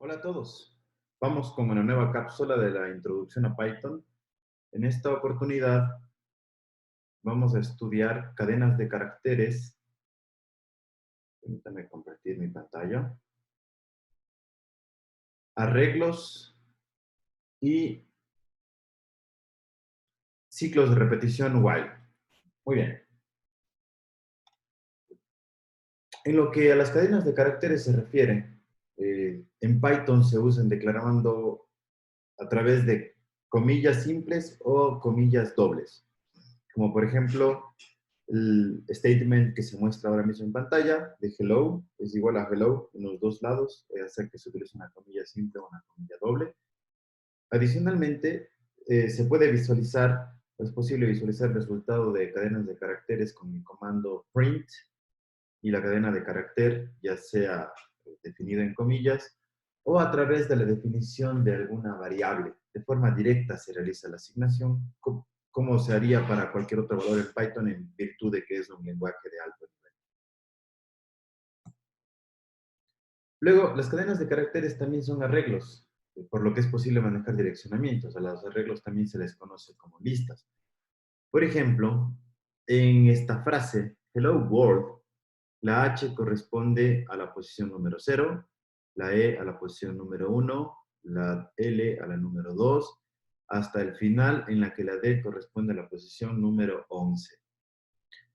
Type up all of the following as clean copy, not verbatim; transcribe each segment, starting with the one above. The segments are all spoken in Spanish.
Hola a todos. Vamos con una nueva cápsula de la introducción a Python. En esta oportunidad vamos a estudiar cadenas de caracteres. Permítame compartir mi pantalla. Arreglos y ciclos de repetición while. Muy bien. En lo que a las cadenas de caracteres se refiere, en Python se usan declarando a través de comillas simples o comillas dobles. Como por ejemplo, el statement que se muestra ahora mismo en pantalla de hello es igual a hello en los dos lados, hacer que se utilice una comilla simple o una comilla doble. Adicionalmente, se puede visualizar, es posible visualizar el resultado de cadenas de caracteres con el comando print y la cadena de carácter, ya sea definida en comillas o a través de la definición de alguna variable. De forma directa se realiza la asignación, como se haría para cualquier otro valor en Python en virtud de que es un lenguaje de alto nivel. Luego, las cadenas de caracteres también son arreglos, por lo que es posible manejar direccionamientos. A los arreglos también se les conoce como listas. Por ejemplo, en esta frase, hello world, la H corresponde a la posición número 0, la E a la posición número 1, la L a la número 2, hasta el final en la que la D corresponde a la posición número 11.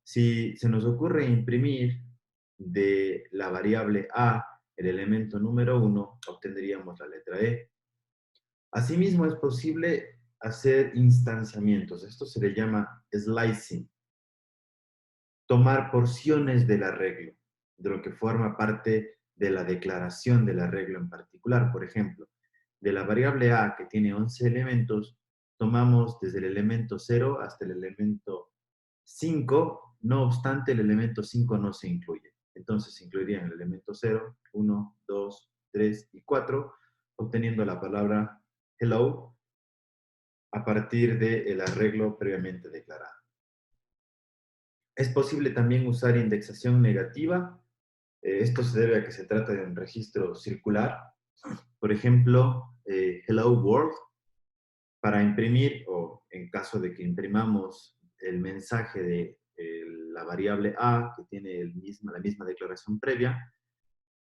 Si se nos ocurre imprimir de la variable A el elemento número 1, obtendríamos la letra E. Asimismo, es posible hacer instanciamientos. Esto se le llama slicing. Tomar porciones del arreglo, de lo que forma parte de la declaración del arreglo en particular. Por ejemplo, de la variable A, que tiene 11 elementos, tomamos desde el elemento 0 hasta el elemento 5, no obstante el elemento 5 no se incluye. Entonces se incluirían el elemento 0, 1, 2, 3 y 4, obteniendo la palabra hello a partir del arreglo previamente declarado. Es posible también usar indexación negativa. Esto se debe a que se trata de un registro circular. Por ejemplo, hello world, para imprimir, o en caso de que imprimamos el mensaje de la variable A, que tiene la misma declaración previa,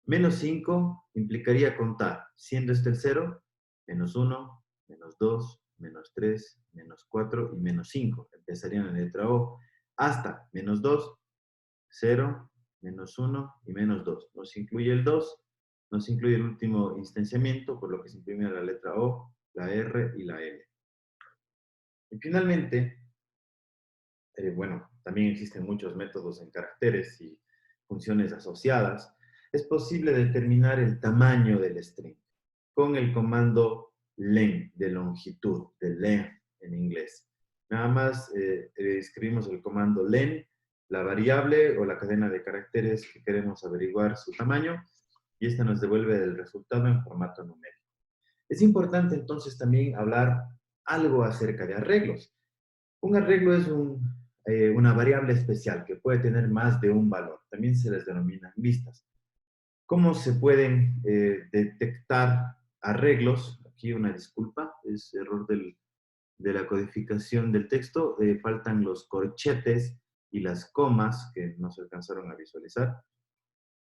menos 5 implicaría contar, siendo este el 0, menos 1, menos 2, menos 3, menos 4 y menos 5. Empezarían en la letra O hasta menos 2, 0, menos 1 y menos 2. No se incluye el 2, no se incluye el último instanciamiento, por lo que se imprime la letra O, la R y la L. Y finalmente, bueno, también existen muchos métodos en caracteres y funciones asociadas. Es posible determinar el tamaño del string con el comando len, de longitud, de length en inglés. Nada más escribimos el comando len, la variable o la cadena de caracteres que queremos averiguar su tamaño, y esta nos devuelve el resultado en formato numérico. Es importante entonces también hablar algo acerca de arreglos. Un arreglo es una variable especial que puede tener más de un valor. También se les denominan listas. ¿Cómo se pueden detectar arreglos? Aquí una disculpa, es error de la codificación del texto. Faltan los corchetes y las comas que no se alcanzaron a visualizar.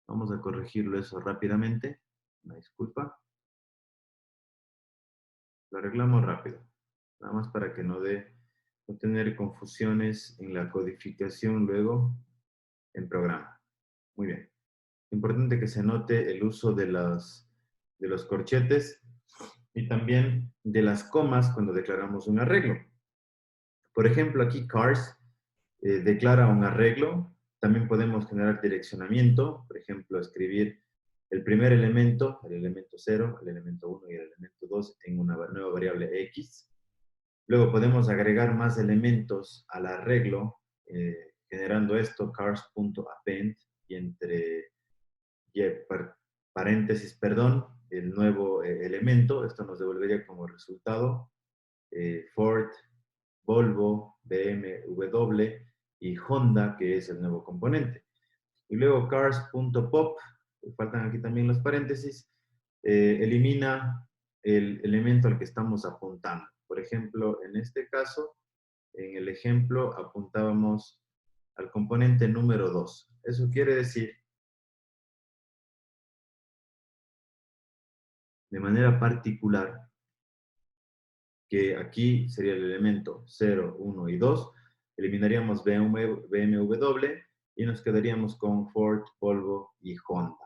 Vamos a corregirlo eso rápidamente. Una disculpa. Lo arreglamos rápido. Nada más para que no tener confusiones en la codificación luego en programa. Muy bien. Importante que se note el uso de los corchetes y también de las comas cuando declaramos un arreglo. Por ejemplo, aquí cars declara un arreglo. También podemos generar direccionamiento. Por ejemplo, escribir el primer elemento, el elemento 0, el elemento 1 y el elemento 2 en una nueva variable x. Luego podemos agregar más elementos al arreglo, generando esto, cars.append, y entre paréntesis, perdón, el nuevo elemento. Esto nos devolvería como resultado Ford, Volvo, BMW y Honda, que es el nuevo componente. Y luego cars.pop, faltan aquí también los paréntesis, elimina el elemento al que estamos apuntando. Por ejemplo, en este caso, en el ejemplo apuntábamos al componente número 2. Eso quiere decir, de manera particular, que aquí sería el elemento 0, 1 y 2. Eliminaríamos BMW y nos quedaríamos con Ford, Volvo y Honda.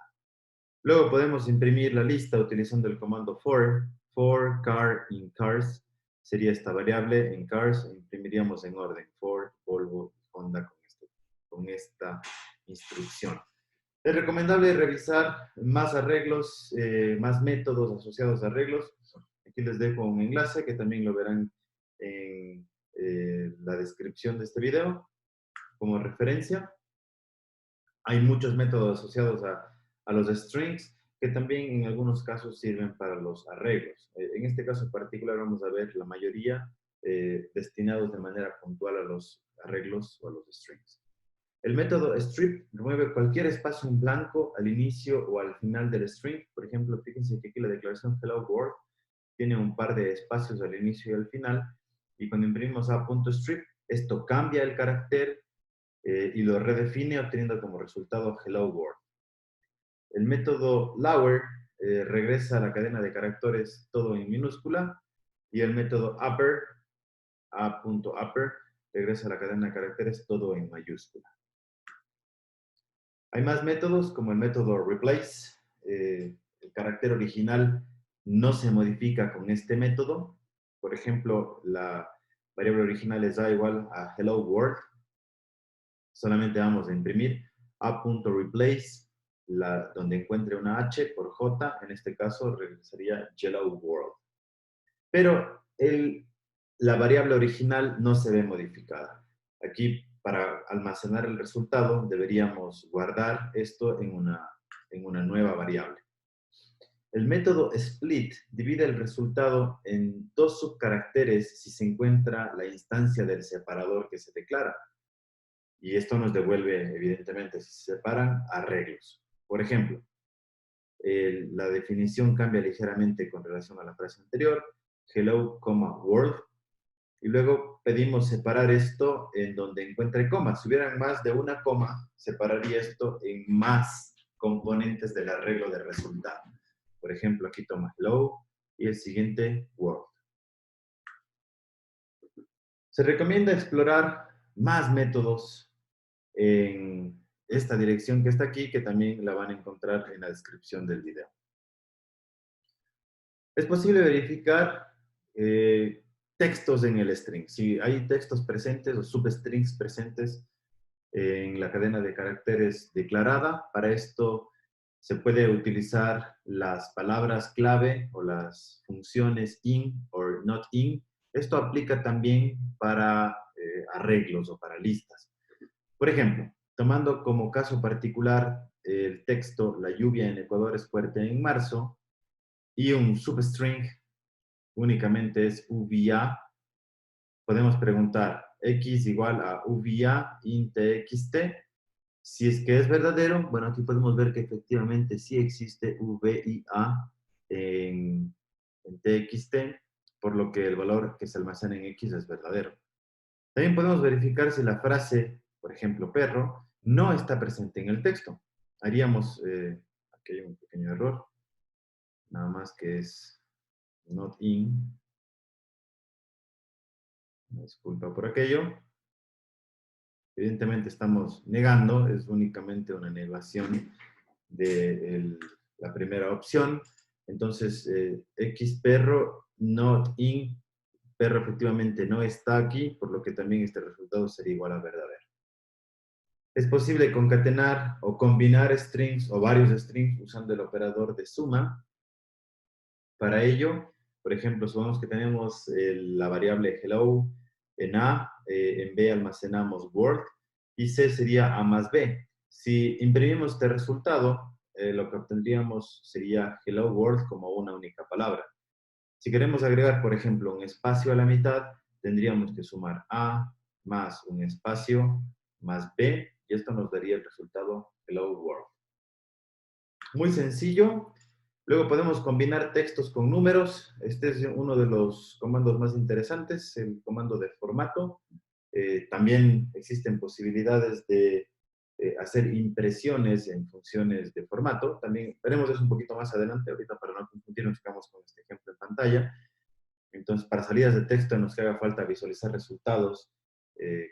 Luego podemos imprimir la lista utilizando el comando for car in cars. Sería esta variable en cars, imprimiríamos en orden Ford, Volvo y Honda con esta instrucción. Es recomendable revisar más arreglos, más métodos asociados a arreglos. Aquí les dejo un enlace que también lo verán en la descripción de este video como referencia. Hay muchos métodos asociados a los strings que también en algunos casos sirven para los arreglos. En este caso en particular vamos a ver la mayoría destinados de manera puntual a los arreglos o a los strings. El método strip remueve cualquier espacio en blanco al inicio o al final del string. Por ejemplo, fíjense que aquí la declaración hello world tiene un par de espacios al inicio y al final. Y cuando imprimimos a.strip, esto cambia el carácter y lo redefine obteniendo como resultado hello world. El método lower regresa a la cadena de caracteres todo en minúscula. Y el método upper, a.upper, regresa a la cadena de caracteres todo en mayúscula. Hay más métodos, como el método replace. El carácter original no se modifica con este método. Por ejemplo, la variable original es a igual a hello world. Solamente vamos a imprimir a.replace, donde encuentre una h por j. En este caso, regresaría hello world. Pero la variable original no se ve modificada. Aquí, para almacenar el resultado, deberíamos guardar esto en una nueva variable. El método split divide el resultado en dos subcaracteres si se encuentra la instancia del separador que se declara. Y esto nos devuelve, evidentemente, si se separan, arreglos. Por ejemplo, la definición cambia ligeramente con relación a la frase anterior. Hello, world. Y luego pedimos separar esto en donde encuentre coma. Si hubieran más de una coma, separaría esto en más componentes del arreglo de resultado. Por ejemplo, aquí toma hello y el siguiente world. Se recomienda explorar más métodos en esta dirección que está aquí, que también la van a encontrar en la descripción del video. Es posible verificar textos en el string. Si hay textos presentes o substrings presentes en la cadena de caracteres declarada, para esto se puede utilizar las palabras clave o las funciones in o not in. Esto aplica también para arreglos o para listas. Por ejemplo, tomando como caso particular el texto "La lluvia en Ecuador es fuerte en marzo", y un substring únicamente es UVA, podemos preguntar x igual a UVA int txt. Si es que es verdadero, bueno, aquí podemos ver que efectivamente sí existe UVA en txt, por lo que el valor que se almacena en x es verdadero. También podemos verificar si la frase, por ejemplo, perro, no está presente en el texto. Haríamos, aquí hay un pequeño error, nada más que es not in. Disculpa por aquello. Evidentemente estamos negando, es únicamente una negación de la primera opción. Entonces, X perro, not in, perro efectivamente no está aquí, por lo que también este resultado sería igual a verdadero. Es posible concatenar o combinar strings o varios strings usando el operador de suma. Para ello, por ejemplo, supongamos que tenemos la variable hello en A, en B almacenamos word y C sería A más B. Si imprimimos este resultado, lo que obtendríamos sería hello world como una única palabra. Si queremos agregar, por ejemplo, un espacio a la mitad, tendríamos que sumar A más un espacio más B y esto nos daría el resultado hello world. Muy sencillo. Luego podemos combinar textos con números. Este es uno de los comandos más interesantes, el comando de formato. También existen posibilidades de hacer impresiones en funciones de formato. También veremos eso un poquito más adelante. Ahorita, para no confundirnos, quedamos con este ejemplo en pantalla. Entonces, para salidas de texto nos haga falta visualizar resultados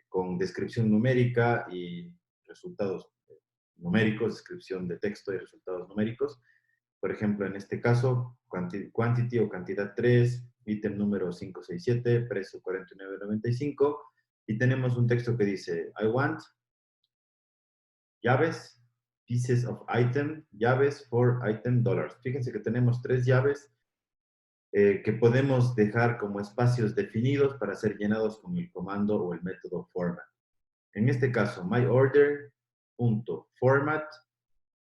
con descripción numérica y resultados numéricos, descripción de texto y resultados numéricos. Por ejemplo, en este caso, quantity o cantidad 3, ítem número 567, precio 49.95, y tenemos un texto que dice, I want llaves, pieces of item, llaves for item dollars. Fíjense que tenemos 3 llaves que podemos dejar como espacios definidos para ser llenados con el comando o el método format. En este caso, myOrder.format,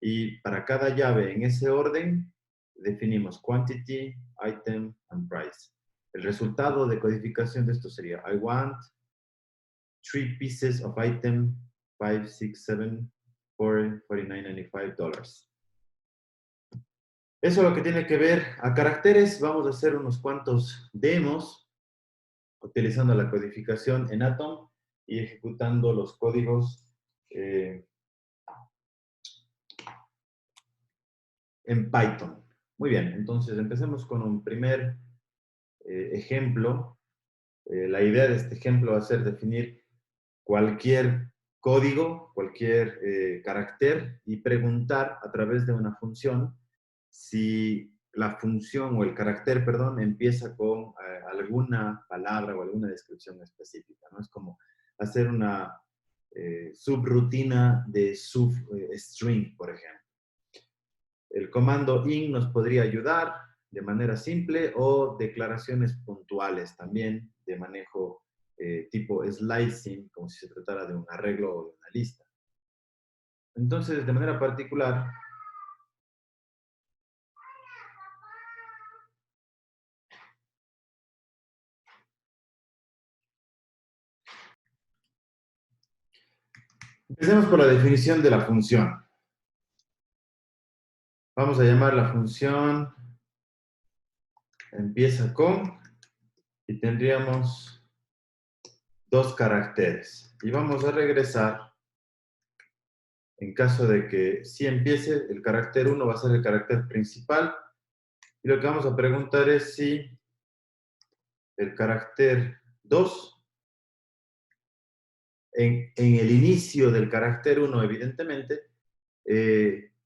y para cada llave en ese orden definimos quantity, item, and price. El resultado de codificación de esto sería I want 3 pieces of item, 5, 6, 7, for $49.95. Eso es lo que tiene que ver a caracteres. Vamos a hacer unos cuantos demos utilizando la codificación en Atom y ejecutando los códigos en Python. Muy bien, entonces empecemos con un primer ejemplo. La idea de este ejemplo va a ser definir cualquier código, cualquier carácter y preguntar a través de una función si la función o el carácter, perdón, empieza con alguna palabra o alguna descripción específica, ¿no? Es como hacer una subrutina de substring, por ejemplo. El comando in nos podría ayudar de manera simple o declaraciones puntuales también de manejo tipo slicing, como si se tratara de un arreglo o de una lista. Entonces, de manera particular, empecemos por la definición de la función. Vamos a llamar la función empieza con y tendríamos 2 caracteres. Y vamos a regresar en caso de que sí empiece, el carácter 1 va a ser el carácter principal. Y lo que vamos a preguntar es si el carácter 2, en el inicio del carácter 1, evidentemente,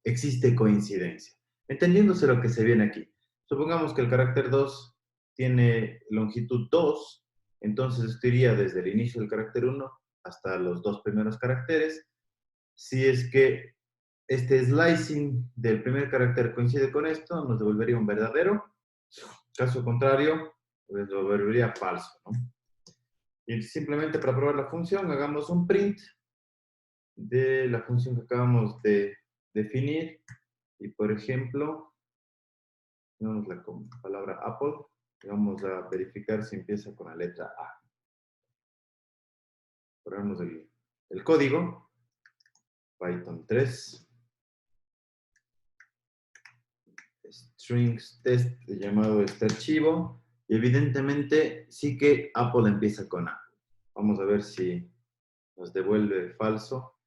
existe coincidencia. Entendiéndose lo que se viene aquí. Supongamos que el carácter 2 tiene longitud 2, entonces esto iría desde el inicio del carácter 1 hasta los 2 primeros caracteres. Si es que este slicing del primer carácter coincide con esto, nos devolvería un verdadero. Caso contrario, nos devolvería falso, ¿no? Y simplemente para probar la función, hagamos un print de la función que acabamos de definir. Y por ejemplo, tenemos la palabra Apple. Y vamos a verificar si empieza con la letra A. Ponemos el código. Python 3. Strings test llamado este archivo. Y evidentemente sí que Apple empieza con A. Vamos a ver si nos devuelve falso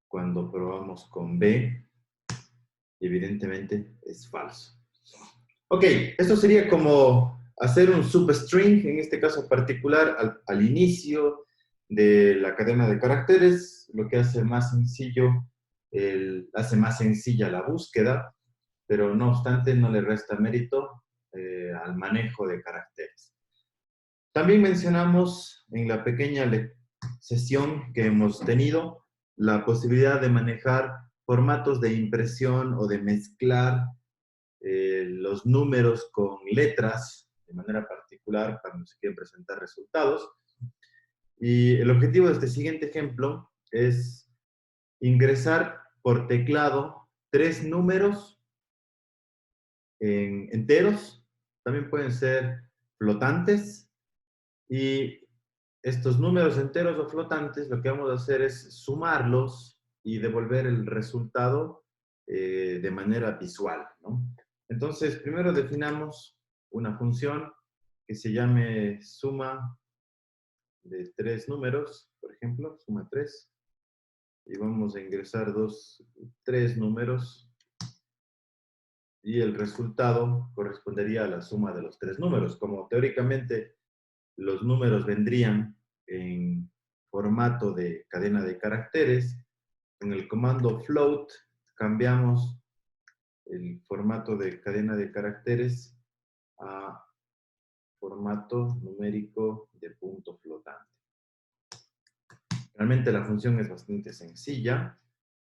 cuando probamos con B. Y evidentemente es falso. Ok, esto sería como hacer un substring, en este caso particular, al inicio de la cadena de caracteres, lo que hace más sencillo, hace más sencilla la búsqueda, pero no obstante no le resta mérito al manejo de caracteres. También mencionamos en la pequeña sesión que hemos tenido la posibilidad de manejar formatos de impresión o de mezclar los números con letras de manera particular cuando se quieren presentar resultados. Y el objetivo de este siguiente ejemplo es ingresar por teclado 3 números enteros, también pueden ser flotantes, y estos números enteros o flotantes lo que vamos a hacer es sumarlos y devolver el resultado de manera visual, ¿no? Entonces, primero definamos una función que se llame suma de tres números, por ejemplo, suma 3, y vamos a ingresar tres números, y el resultado correspondería a la suma de los tres números. Como teóricamente los números vendrían en formato de cadena de caracteres, en el comando float cambiamos el formato de cadena de caracteres a formato numérico de punto flotante. Realmente la función es bastante sencilla.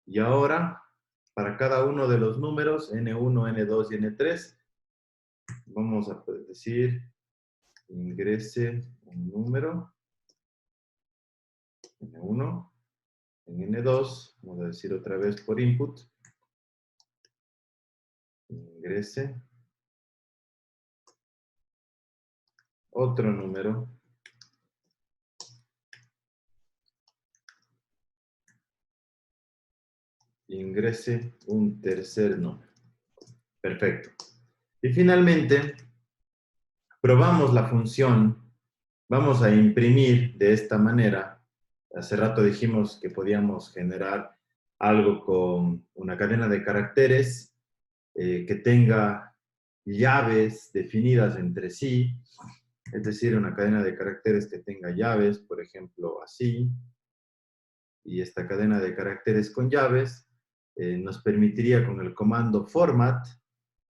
Y ahora, para cada uno de los números, N1, N2 y N3, vamos a decir, ingrese un número, N1, en N2, vamos a decir otra vez por input, ingrese otro número, ingrese un tercer número. Perfecto. Y finalmente, probamos la función, vamos a imprimir de esta manera. Hace rato dijimos que podíamos generar algo con una cadena de caracteres que tenga llaves definidas entre sí, es decir, una cadena de caracteres que tenga llaves, por ejemplo, así, y esta cadena de caracteres con llaves nos permitiría con el comando format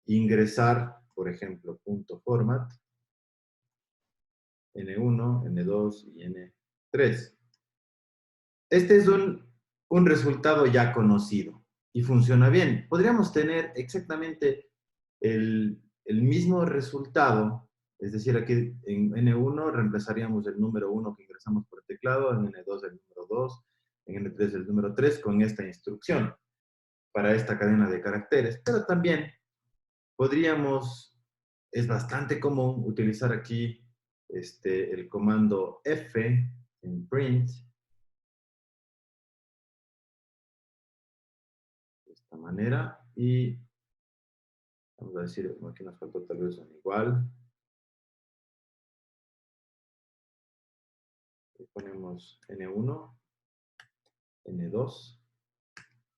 ingresar, por ejemplo, punto format, N1, N2 y N3. Este es un resultado ya conocido y funciona bien. Podríamos tener exactamente el mismo resultado, es decir, aquí en N1 reemplazaríamos el número 1 que ingresamos por teclado, en N2 el número 2, en N3 el número 3 con esta instrucción para esta cadena de caracteres, pero también podríamos, es bastante común utilizar aquí el comando F en print, de esta manera, y vamos a decir, aquí nos faltó tal vez un igual, y ponemos N1, N2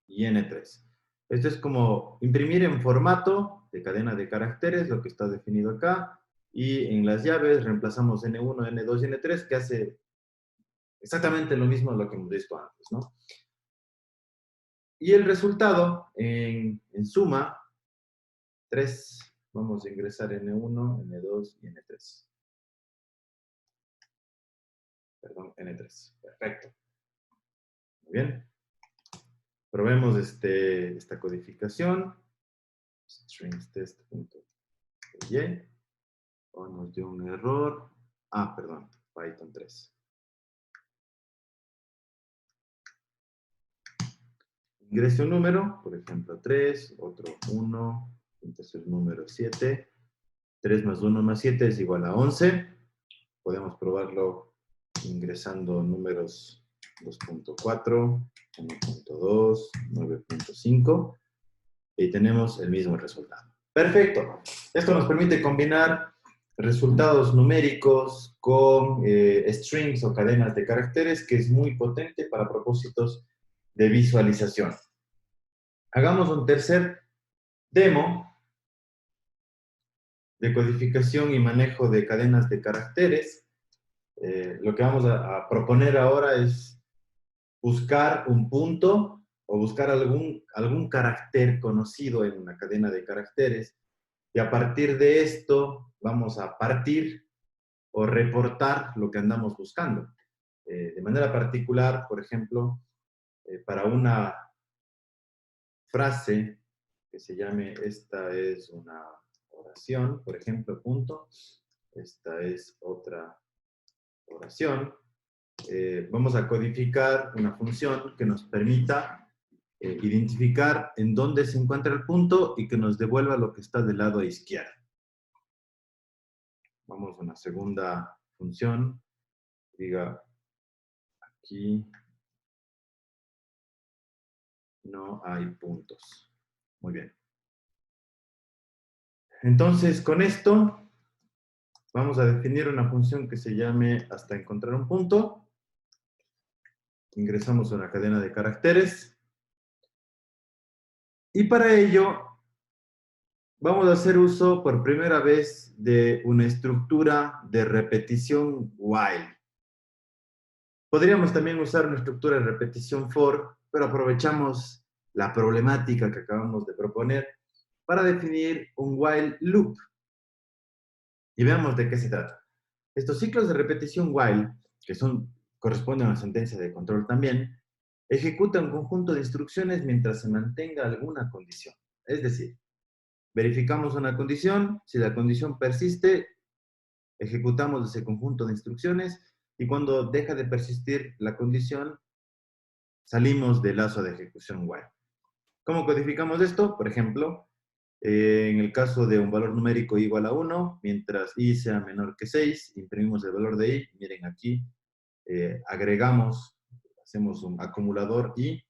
y N3. Esto es como imprimir en formato de cadena de caracteres, lo que está definido acá, y en las llaves reemplazamos N1, N2 y N3, que hace exactamente lo mismo a lo que hemos visto antes, ¿no? Y el resultado en suma, 3, vamos a ingresar N1, N2 y N3. Perdón, N3. Perfecto. Muy bien. Probemos esta codificación. Stringstest.y. O nos dio un error. Ah, perdón. Python 3. Ingrese un número, por ejemplo 3, otro 1, entonces el número 7. 3 más 1 más 7 es igual a 11. Podemos probarlo ingresando números 2.4, 1.2, 9.5 y tenemos el mismo resultado. Perfecto. Esto nos permite combinar resultados numéricos con strings o cadenas de caracteres, que es muy potente para propósitos de visualización. Hagamos un tercer demo de codificación y manejo de cadenas de caracteres. Lo que vamos a proponer ahora es buscar un punto o buscar algún carácter conocido en una cadena de caracteres y a partir de esto vamos a partir o reportar lo que andamos buscando. De manera particular, por ejemplo, para una frase que se llame esta es una oración, por ejemplo, punto, esta es otra oración, vamos a codificar una función que nos permita identificar en dónde se encuentra el punto y que nos devuelva lo que está del lado izquierdo. Vamos a una segunda función. Diga, aquí no hay puntos. Muy bien. Entonces, con esto, vamos a definir una función que se llame hasta encontrar un punto. Ingresamos a una cadena de caracteres. Y para ello, vamos a hacer uso por primera vez de una estructura de repetición while. Podríamos también usar una estructura de repetición for, pero aprovechamos la problemática que acabamos de proponer para definir un while loop. Y veamos de qué se trata. Estos ciclos de repetición while, que corresponden a una sentencia de control también, ejecutan un conjunto de instrucciones mientras se mantenga alguna condición. Es decir, verificamos una condición, si la condición persiste, ejecutamos ese conjunto de instrucciones y cuando deja de persistir la condición, salimos del lazo de ejecución while. ¿Cómo codificamos esto? Por ejemplo, en el caso de un valor numérico igual a 1, mientras i sea menor que 6, imprimimos el valor de i. Miren aquí, agregamos, hacemos un acumulador i,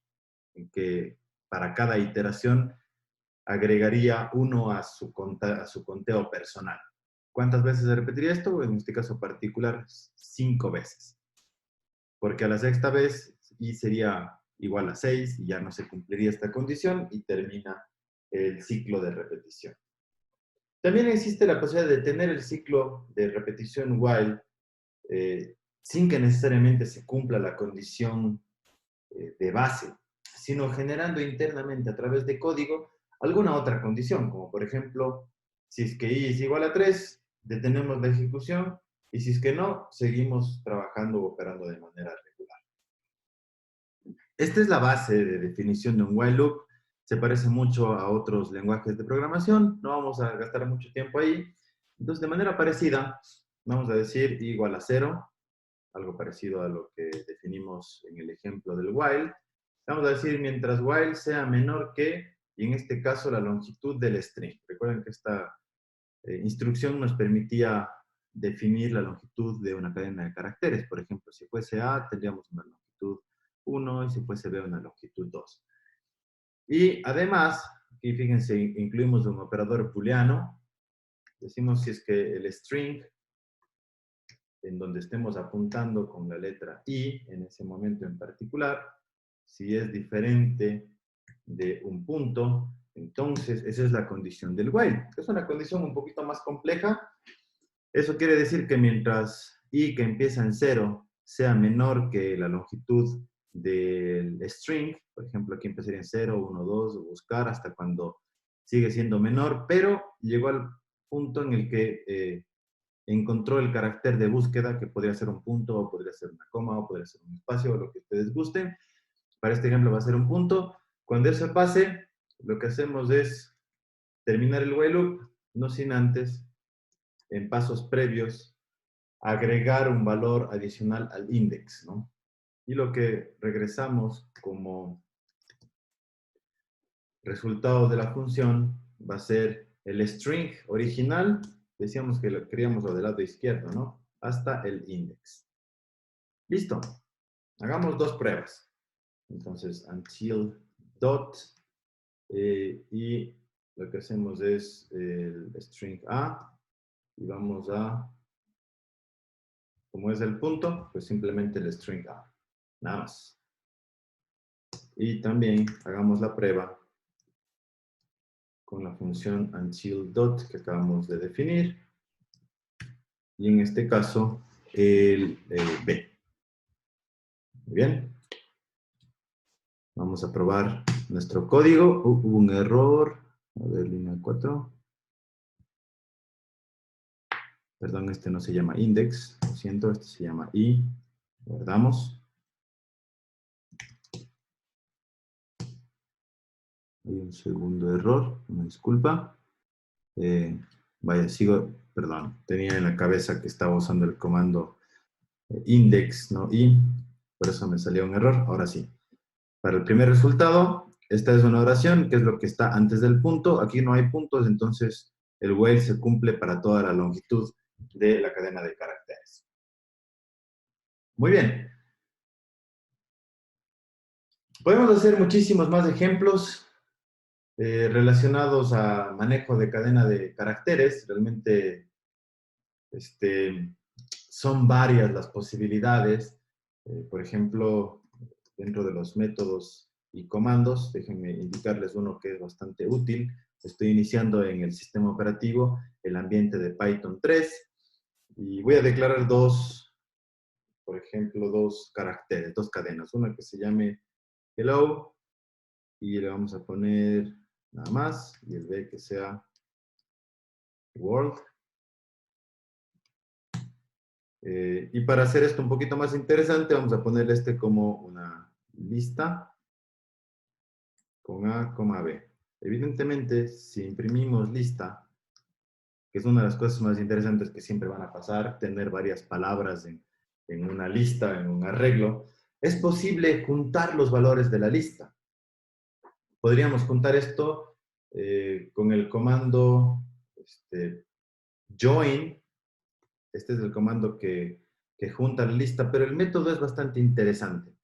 en que para cada iteración agregaría 1 a su conteo personal. ¿Cuántas veces se repetiría esto? En este caso particular, 5 veces. Porque a la sexta vez i sería igual a 6 y ya no se cumpliría esta condición y termina el ciclo de repetición. También existe la posibilidad de tener el ciclo de repetición while sin que necesariamente se cumpla la condición de base, sino generando internamente a través de código alguna otra condición, como por ejemplo, si es que i es igual a 3, detenemos la ejecución, y si es que no, seguimos trabajando o operando de manera regular. Esta es la base de definición de un while loop. Se parece mucho a otros lenguajes de programación. No vamos a gastar mucho tiempo ahí. Entonces, de manera parecida, vamos a decir i igual a 0, algo parecido a lo que definimos en el ejemplo del while. Vamos a decir mientras while sea menor que, y en este caso, la longitud del string. Recuerden que esta instrucción nos permitía definir la longitud de una cadena de caracteres. Por ejemplo, si fuese A, tendríamos una longitud 1 y si fuese B, una longitud 2. Y además, aquí fíjense, incluimos un operador booleano. Decimos si es que el string en donde estemos apuntando con la letra I, en ese momento en particular, si es diferente de un punto, entonces esa es la condición del while. Es una condición un poquito más compleja. Eso quiere decir que mientras I que empieza en 0 sea menor que la longitud del string, por ejemplo, aquí empezaría en 0, 1, 2, buscar hasta cuando sigue siendo menor, pero llegó al punto en el que encontró el carácter de búsqueda, que podría ser un punto, o podría ser una coma, o podría ser un espacio, o lo que ustedes gusten. Para este ejemplo va a ser un punto. Cuando eso pase, lo que hacemos es terminar el while loop, no sin antes, en pasos previos, agregar un valor adicional al index, ¿no? Y lo que regresamos como resultado de la función va a ser el string original, decíamos que lo queríamos lo del lado izquierdo, ¿no? Hasta el index. Listo. Hagamos dos pruebas. Entonces, until dot, y lo que hacemos es el string a, y vamos a, como es el punto, pues simplemente el string a. Nada más. Y también hagamos la prueba con la función until dot que acabamos de definir. Y en este caso, el b. Muy bien. Vamos a probar nuestro código. Hubo un error. A ver, línea 4. Perdón, este no se llama index. Lo siento, este se llama i. Guardamos. Hay un segundo error. Una disculpa. Vaya, perdón. Tenía en la cabeza que estaba usando el comando index, no i. Por eso me salió un error. Ahora sí. Para el primer resultado, esta es una oración, que es lo que está antes del punto. Aquí no hay puntos, entonces el while se cumple para toda la longitud de la cadena de caracteres. Muy bien. Podemos hacer muchísimos más ejemplos. relacionados a manejo de cadena de caracteres. Realmente son varias las posibilidades. Por ejemplo, dentro de los métodos y comandos, déjenme indicarles uno que es bastante útil. Estoy iniciando en el sistema operativo el ambiente de Python 3 y voy a declarar dos, por ejemplo, dos caracteres, dos cadenas. Una que se llame hello y le vamos a poner nada más y el B que sea world. Y para hacer esto un poquito más interesante, vamos a ponerle este como una lista con A, B. Evidentemente, si imprimimos lista, que es una de las cosas más interesantes que siempre van a pasar, tener varias palabras en una lista, en un arreglo, es posible juntar los valores de la lista. Podríamos juntar esto con el comando join. Este es el comando que junta la lista, pero el método es bastante interesante,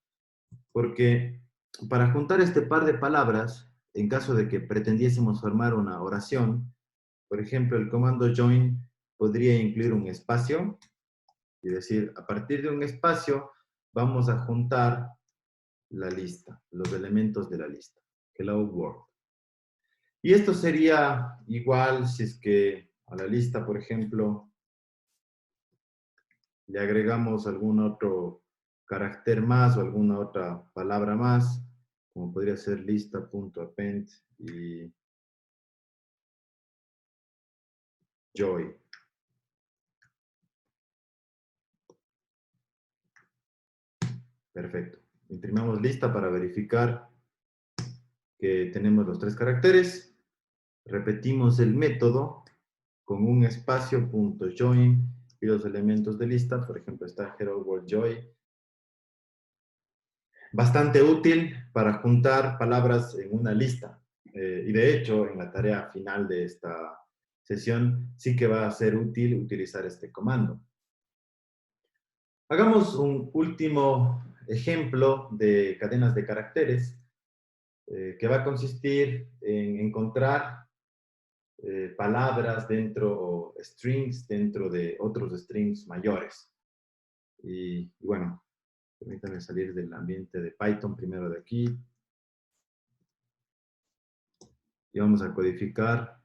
porque para juntar este par de palabras, en caso de que pretendiésemos formar una oración, por ejemplo, el comando join podría incluir un espacio y decir, a partir de un espacio vamos a juntar la lista, los elementos de la lista. Hello world. Y esto sería igual si es que a la lista, por ejemplo, le agregamos algún otro carácter más o alguna otra palabra más, como podría ser lista.append y joy. Perfecto. Imprimamos lista para verificar que tenemos los tres caracteres. Repetimos el método con un espacio punto join y los elementos de lista. Por ejemplo, está hello world joy. Bastante útil para juntar palabras en una lista. Y de hecho, en la tarea final de esta sesión, sí que va a ser útil utilizar este comando. Hagamos un último ejemplo de cadenas de caracteres que va a consistir en encontrar palabras dentro o strings dentro de otros strings mayores. Y bueno, permítanme salir del ambiente de Python primero de aquí. Y vamos a codificar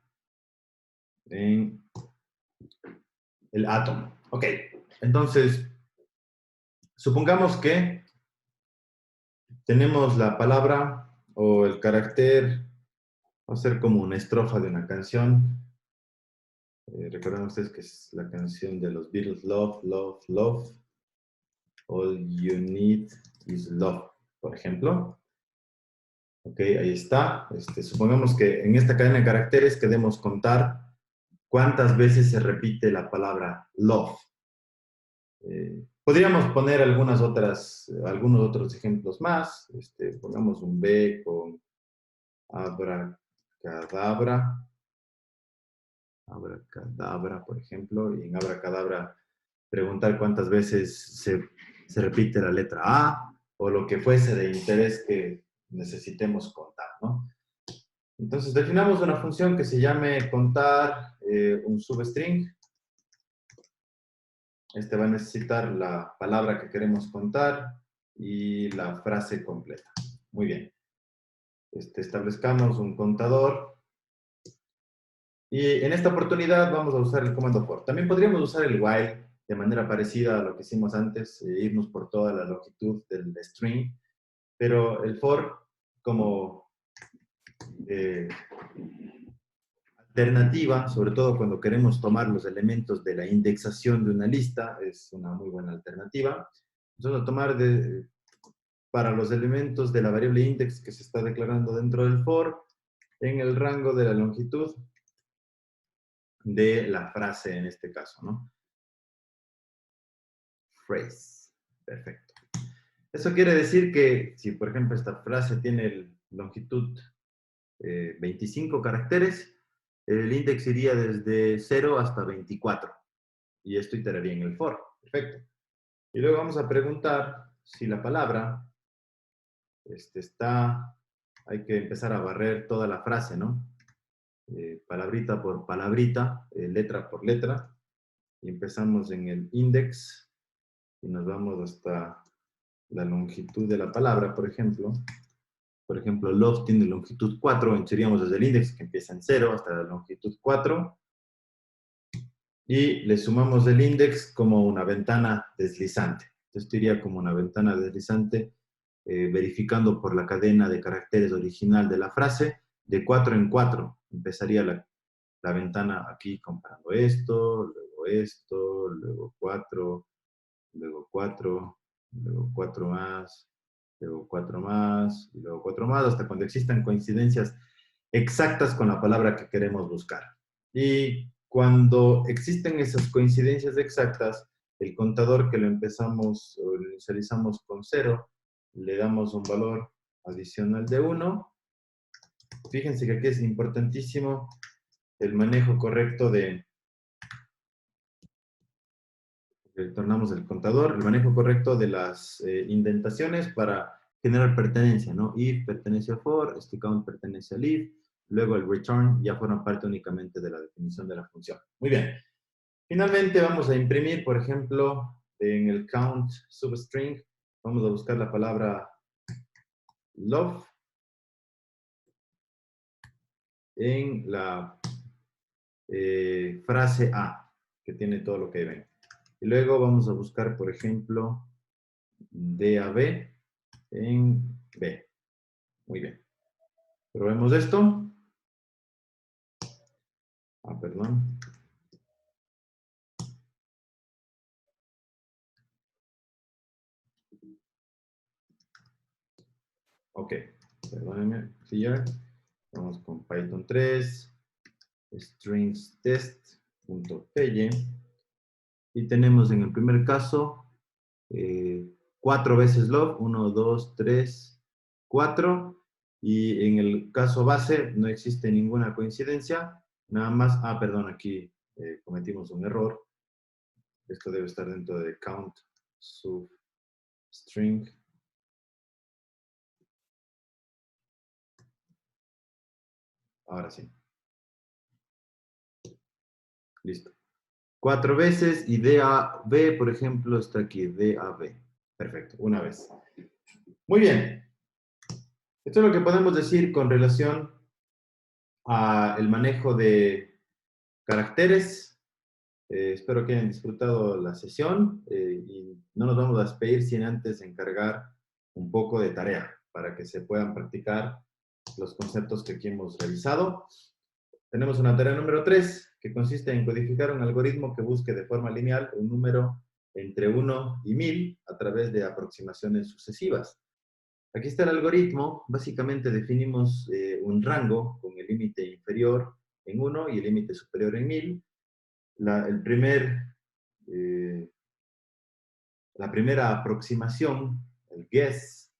en el atom. Ok, entonces, supongamos que tenemos la palabra o el carácter, va a ser como una estrofa de una canción. Recuerden ustedes que es la canción de los Beatles, Love, Love, Love. All you need is love, por ejemplo. Ok, ahí está. Supongamos que en esta cadena de caracteres queremos contar cuántas veces se repite la palabra love. Podríamos poner algunos otros ejemplos más. Pongamos un B con abracadabra. Abracadabra, por ejemplo. Y en abracadabra preguntar cuántas veces se repite la letra A o lo que fuese de interés que necesitemos contar, ¿no? Entonces definamos una función que se llame contar un substring. Este va a necesitar la palabra que queremos contar y la frase completa. Muy bien. Establezcamos un contador. Y en esta oportunidad vamos a usar el comando for. También podríamos usar el while de manera parecida a lo que hicimos antes, irnos por toda la longitud del string. Pero el for como alternativa, sobre todo cuando queremos tomar los elementos de la indexación de una lista, es una muy buena alternativa. Entonces, a tomar para los elementos de la variable index que se está declarando dentro del for, en el rango de la longitud de la frase en este caso, ¿no? Phrase. Perfecto. Eso quiere decir que si, por ejemplo, esta frase tiene longitud 25 caracteres, el index iría desde 0 hasta 24. Y esto iteraría en el for. Perfecto. Y luego vamos a preguntar si la palabra está hay que empezar a barrer toda la frase, ¿no? Palabrita por palabrita, letra por letra, y empezamos en el index y nos vamos hasta la longitud de la palabra, por ejemplo. Por ejemplo, love tiene longitud 4, seríamos desde el index que empieza en 0 hasta la longitud 4, y le sumamos el index como una ventana deslizante. Esto iría como una ventana deslizante, verificando por la cadena de caracteres original de la frase, de 4 en 4. Empezaría la ventana aquí comparando esto, luego 4, luego 4, luego 4 más, luego 4 más, y luego 4 más, hasta cuando existan coincidencias exactas con la palabra que queremos buscar. Y cuando existen esas coincidencias exactas, el contador que lo empezamos o lo inicializamos con 0, le damos un valor adicional de 1. Fíjense que aquí es importantísimo el manejo correcto de, retornamos el contador, el manejo correcto de las indentaciones para generar pertenencia, ¿no? If pertenece a for, este count pertenece al if, luego el return ya forma parte únicamente de la definición de la función. Muy bien. Finalmente vamos a imprimir, por ejemplo, en el count substring, vamos a buscar la palabra love en la frase A, que tiene todo lo que ven. Y luego vamos a buscar, por ejemplo, DAB en B. Muy bien. Probemos esto. Perdón. Ok. Perdónenme. Clear. Vamos con Python 3. Strings test.py. Y tenemos en el primer caso 4 veces love. 1, 2, 3, 4. Y en el caso base no existe ninguna coincidencia. Nada más. Perdón, aquí cometimos un error. Esto debe estar dentro de count substring. Ahora sí. Listo. 4 veces y DAB, por ejemplo, está aquí. DAB. Perfecto. Una vez. Muy bien. Esto es lo que podemos decir con relación al manejo de caracteres. Espero que hayan disfrutado la sesión y no nos vamos a despedir sin antes encargar un poco de tarea para que se puedan practicar los conceptos que aquí hemos revisado. Tenemos una tarea número 3, que consiste en codificar un algoritmo que busque de forma lineal un número entre 1 y 1000 a través de aproximaciones sucesivas. Aquí está el algoritmo. Básicamente definimos un rango con el límite inferior en 1 y el límite superior en 1000. La primera aproximación, el guess,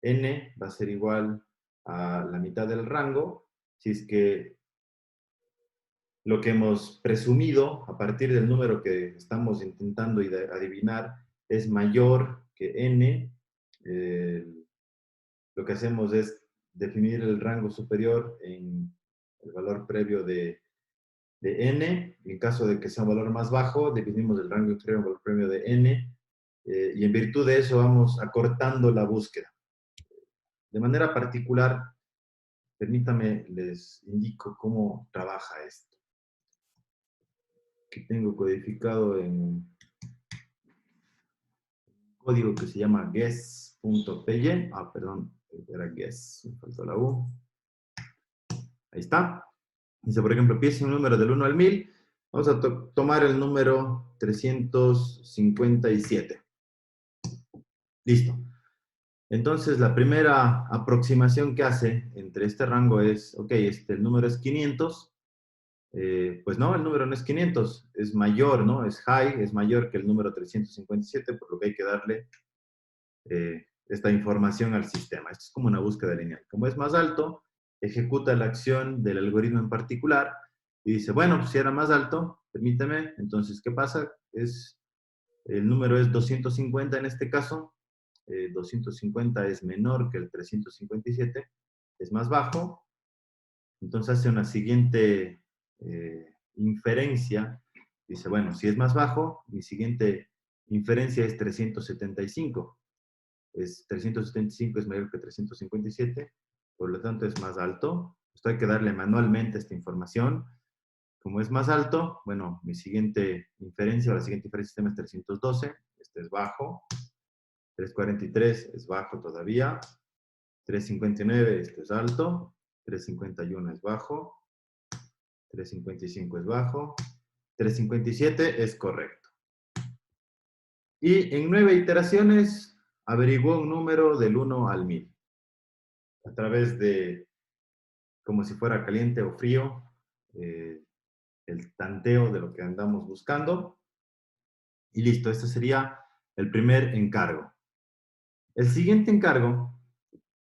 n, va a ser igual a la mitad del rango, si es que lo que hemos presumido a partir del número que estamos intentando adivinar es mayor que n. Lo que hacemos es definir el rango superior en el valor previo de n. En caso de que sea un valor más bajo, definimos el rango inferior en el valor previo de n. Y en virtud de eso vamos acortando la búsqueda. De manera particular, permítame, les indico cómo trabaja esto. Que tengo codificado en un código que se llama guess.py. Perdón, era guess, me faltó la U. Ahí está. Dice, por ejemplo, empieza un número del 1 al 1000. Vamos a tomar el número 357. Listo. Entonces, la primera aproximación que hace entre este rango es, ok, el número es 500. Pues no, el número no es 500, es mayor, ¿no? Es high, es mayor que el número 357, por lo que hay que darle esta información al sistema. Esto es como una búsqueda lineal. Como es más alto, ejecuta la acción del algoritmo en particular y dice, bueno, pues si era más alto, permíteme, entonces, ¿qué pasa? El número es 250 en este caso. 250 es menor que el 357. es más bajo, entonces hace una siguiente inferencia. Dice, bueno, si es más bajo, mi siguiente inferencia es 375. 375 es mayor que 357, por lo tanto es más alto. Esto hay que darle manualmente esta información. Como es más alto, bueno, mi siguiente inferencia, o la siguiente inferencia del sistema es 312, este es bajo. 343 es bajo todavía. 359, este es alto. 351 es bajo. 355 es bajo. 357 es correcto. Y en 9 iteraciones averiguó un número del 1 al 1000. A través de, como si fuera caliente o frío, el tanteo de lo que andamos buscando. Y listo, este sería el primer encargo. El siguiente encargo,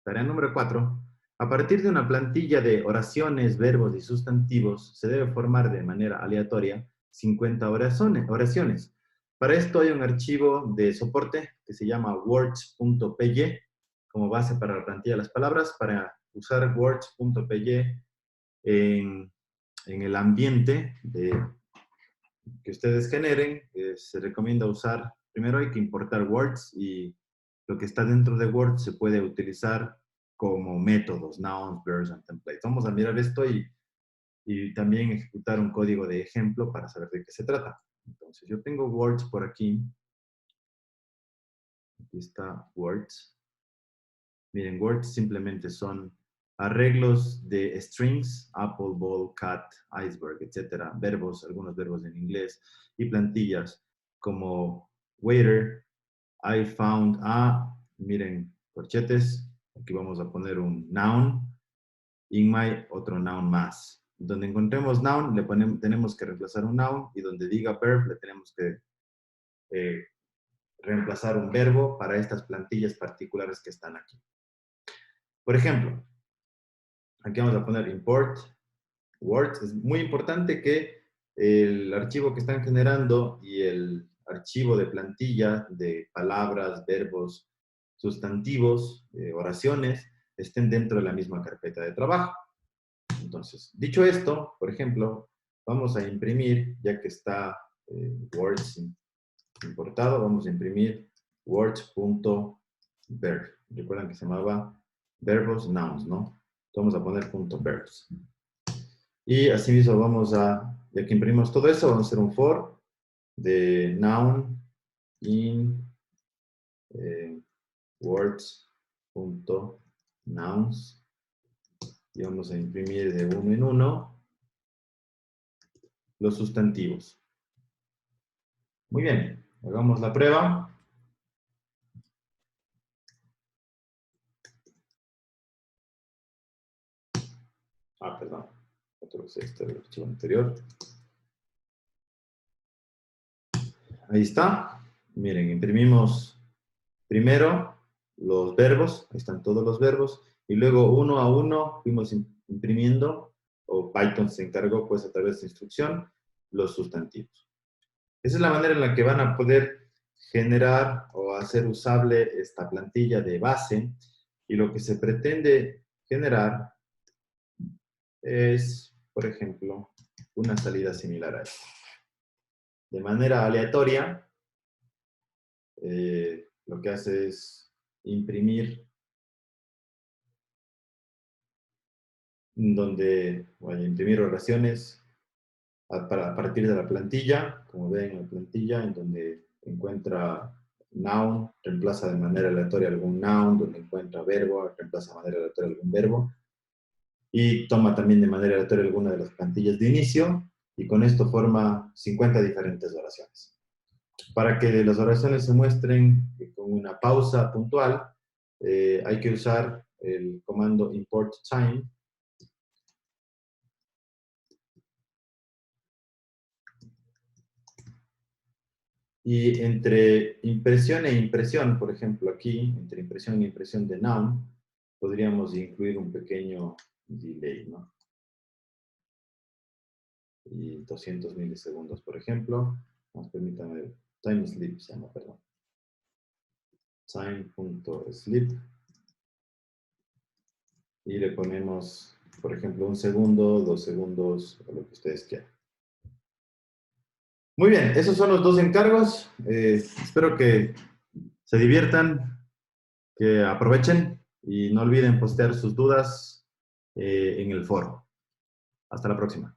tarea número 4, a partir de una plantilla de oraciones, verbos y sustantivos, se debe formar de manera aleatoria 50 oraciones. Para esto hay un archivo de soporte que se llama words.py como base para la plantilla de las palabras. Para usar words.py en el ambiente que ustedes generen, se recomienda usar, primero hay que importar Words y lo que está dentro de Word se puede utilizar como métodos, nouns, verbs, and templates. Vamos a mirar esto y también ejecutar un código de ejemplo para saber de qué se trata. Entonces, yo tengo Words por aquí. Aquí está Words. Miren, Words simplemente son arreglos de strings, apple, ball, cat, iceberg, etcétera, verbos, algunos verbos en inglés, y plantillas como waiter, I found a, miren, corchetes, aquí vamos a poner un noun, in my, otro noun más. Donde encontremos noun, tenemos que reemplazar un noun, y donde diga verb, le tenemos que reemplazar un verbo para estas plantillas particulares que están aquí. Por ejemplo, aquí vamos a poner import Words. Es muy importante que el archivo que están generando y el archivo de plantilla de palabras, verbos, sustantivos, oraciones, estén dentro de la misma carpeta de trabajo. Entonces, dicho esto, por ejemplo, vamos a imprimir, ya que está Words importado, vamos a imprimir words.verb. Recuerdan que se llamaba verbos, nouns, ¿no? Vamos a poner .verbs. Y asimismo vamos a, ya que imprimimos todo eso, vamos a hacer un for de noun in words.nouns y vamos a imprimir de uno en uno los sustantivos. Muy bien, hagamos la prueba. Perdón, otro es este del archivo anterior. Ahí está. Miren, imprimimos primero los verbos, ahí están todos los verbos, y luego uno a uno fuimos imprimiendo, o Python se encargó pues a través de instrucción, los sustantivos. Esa es la manera en la que van a poder generar o hacer usable esta plantilla de base, y lo que se pretende generar es, por ejemplo, una salida similar a esta. De manera aleatoria, lo que hace es imprimir donde voy a imprimir oraciones a partir de la plantilla, como ven en la plantilla, en donde encuentra noun, reemplaza de manera aleatoria algún noun, donde encuentra verbo, reemplaza de manera aleatoria algún verbo, y toma también de manera aleatoria alguna de las plantillas de inicio, y con esto forma 50 diferentes oraciones. Para que las oraciones se muestren con una pausa puntual, hay que usar el comando import time. Y entre impresión e impresión, por ejemplo, aquí, entre impresión e impresión de noun, podríamos incluir un pequeño delay, ¿no? Y 200 milisegundos, por ejemplo. Permítanme, time sleep se llama, perdón. Time.sleep. y le ponemos, por ejemplo, 1 segundo, 2 segundos, o lo que ustedes quieran. Muy bien, esos son los dos encargos. Espero que se diviertan, que aprovechen y no olviden postear sus dudas en el foro. Hasta la próxima.